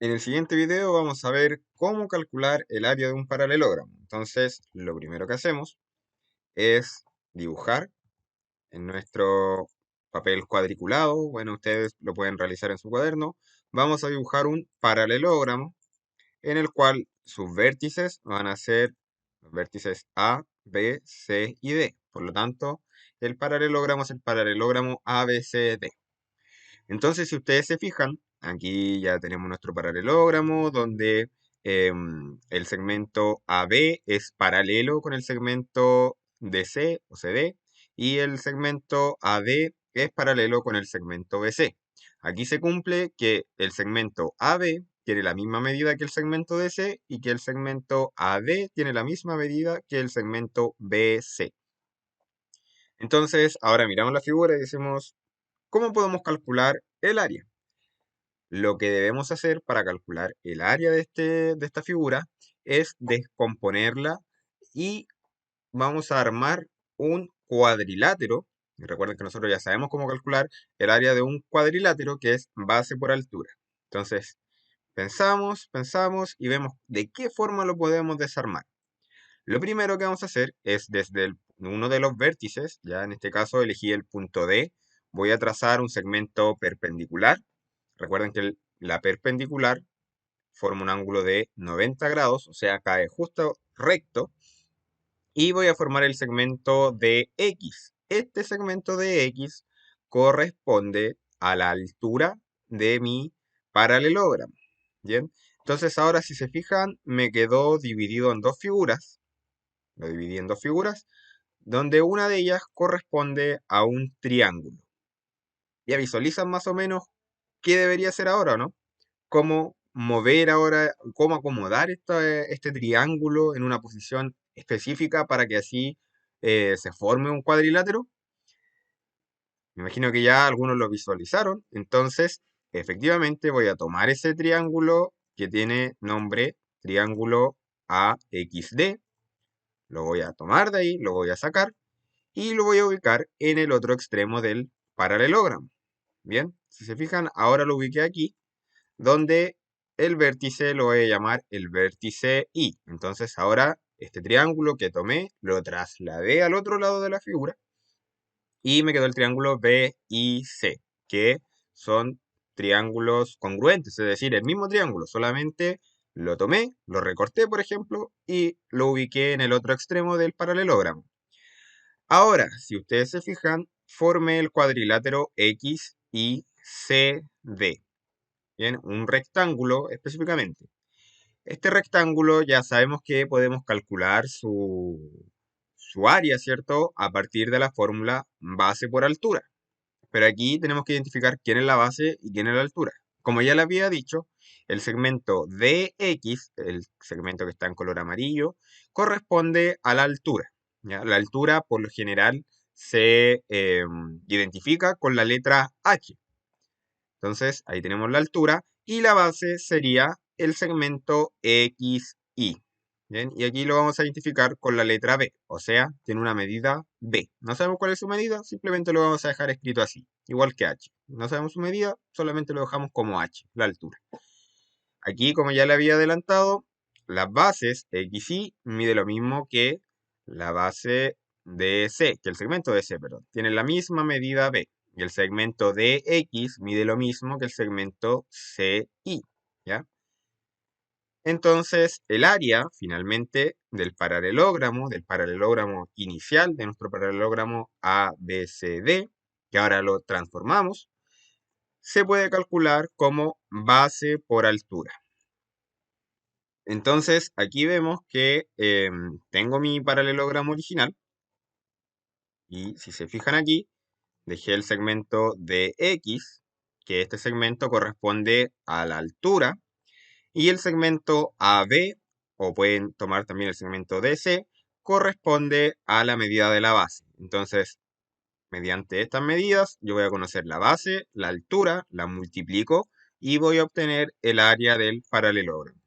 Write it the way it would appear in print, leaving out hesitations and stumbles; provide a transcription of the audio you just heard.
En el siguiente video vamos a ver cómo calcular el área de un paralelogramo. Entonces, lo primero que hacemos es dibujar en nuestro papel cuadriculado. Bueno, ustedes lo pueden realizar en su cuaderno. Vamos a dibujar un paralelogramo en el cual sus vértices van a ser los vértices A, B, C y D. Por lo tanto, el paralelogramo es el paralelogramo ABCD. Entonces, si ustedes se fijan, aquí ya tenemos nuestro paralelogramo donde el segmento AB es paralelo con el segmento DC o CD y el segmento AD es paralelo con el segmento BC. Aquí se cumple que el segmento AB tiene la misma medida que el segmento DC y que el segmento AD tiene la misma medida que el segmento BC. Entonces, ahora miramos la figura y decimos, ¿cómo podemos calcular el área? Lo que debemos hacer para calcular el área de esta figura es descomponerla y vamos a armar un cuadrilátero. Y recuerden que nosotros ya sabemos cómo calcular el área de un cuadrilátero, que es base por altura. Entonces, pensamos y vemos de qué forma lo podemos desarmar. Lo primero que vamos a hacer es desde uno de los vértices, ya en este caso elegí el punto D, voy a trazar un segmento perpendicular. Recuerden que la perpendicular forma un ángulo de 90 grados, o sea, cae justo recto. Y voy a formar el segmento de X. Este segmento de X corresponde a la altura de mi paralelogramo. Bien, entonces ahora si se fijan, me quedó dividido en dos figuras. Lo dividí en dos figuras, donde una de ellas corresponde a un triángulo. Ya visualizan más o menos qué debería hacer ahora, ¿no? Cómo mover ahora, cómo acomodar este triángulo en una posición específica para que así se forme un cuadrilátero. Me imagino que ya algunos lo visualizaron. Entonces, efectivamente voy a tomar ese triángulo que tiene nombre triángulo AXD. Lo voy a tomar de ahí, lo voy a sacar y lo voy a ubicar en el otro extremo del paralelogramo. Bien, si se fijan, ahora lo ubiqué aquí donde el vértice lo voy a llamar el vértice I. Entonces ahora este triángulo que tomé lo trasladé al otro lado de la figura y me quedó el triángulo BIC, que son triángulos congruentes, es decir, el mismo triángulo, solamente lo tomé, lo recorté, por ejemplo, y lo ubiqué en el otro extremo del paralelogramo. Ahora, si ustedes se fijan, formé el cuadrilátero XYCD. Bien, un rectángulo específicamente. Este rectángulo ya sabemos que podemos calcular su área, ¿cierto? A partir de la fórmula base por altura. Pero aquí tenemos que identificar quién es la base y quién es la altura. Como ya le había dicho, el segmento DX, el segmento que está en color amarillo, corresponde a la altura. ¿Ya? La altura, por lo general, se identifica con la letra H. Entonces, ahí tenemos la altura y la base sería el segmento XY. Bien, y aquí lo vamos a identificar con la letra B, o sea, tiene una medida B. No sabemos cuál es su medida, simplemente lo vamos a dejar escrito así, igual que H. No sabemos su medida, solamente lo dejamos como H, la altura. Aquí, como ya le había adelantado, las bases XY mide lo mismo que la base DC, que el segmento DC, perdón. Tiene la misma medida B. Y el segmento DX mide lo mismo que el segmento CI, ¿ya? Entonces, el área, finalmente, del paralelogramo inicial, de nuestro paralelogramo ABCD, que ahora lo transformamos, se puede calcular como base por altura. Entonces, aquí vemos que tengo mi paralelogramo original y si se fijan aquí, dejé el segmento de X, que este segmento corresponde a la altura, y el segmento AB, o pueden tomar también el segmento DC, corresponde a la medida de la base. Entonces, mediante estas medidas, yo voy a conocer la base, la altura, la multiplico y voy a obtener el área del paralelogramo.